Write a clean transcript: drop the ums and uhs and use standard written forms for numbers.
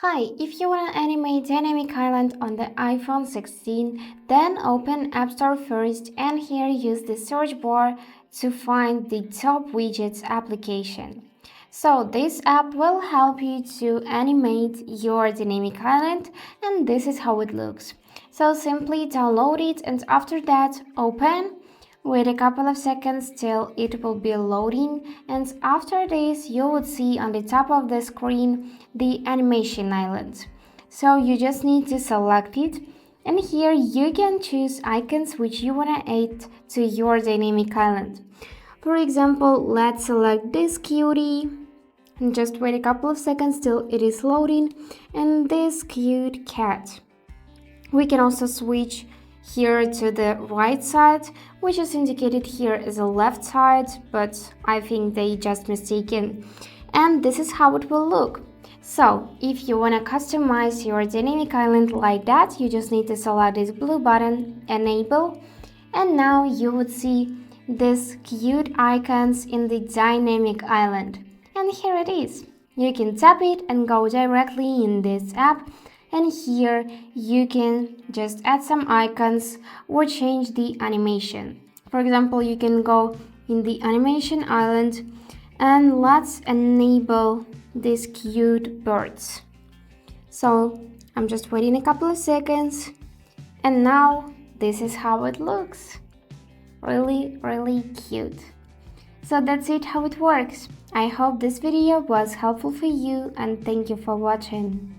Hi, if you want to animate Dynamic Island on the iPhone 16, then open App Store first and here use the search bar to find the top widgets application. So this app will help you to animate your Dynamic Island and this is how it looks. So simply download it and after that open. Wait a couple of seconds till it will be loading, and after this you would see on the top of the screen the animation island. So you just need to select it, and here you can choose icons which you want to add to your dynamic island. For example, let's select this cutie and just wait a couple of seconds till it is loading, and this cute cat. We can also switch here to the right side, which is indicated here as a left side, but I think they just mistaken. And this is how it will look. So if you want to customize your dynamic island like that, you just need to select this blue button, enable, and now you would see these cute icons in the dynamic island. And here it is. You can tap it and go directly in this app. And here you can just add some icons or change the animation. For example, you can go in the animation island and let's enable these cute birds. So I'm just waiting a couple of seconds and now this is how it looks. Really cute. So that's it how it works. I hope this video was helpful for you and thank you for watching.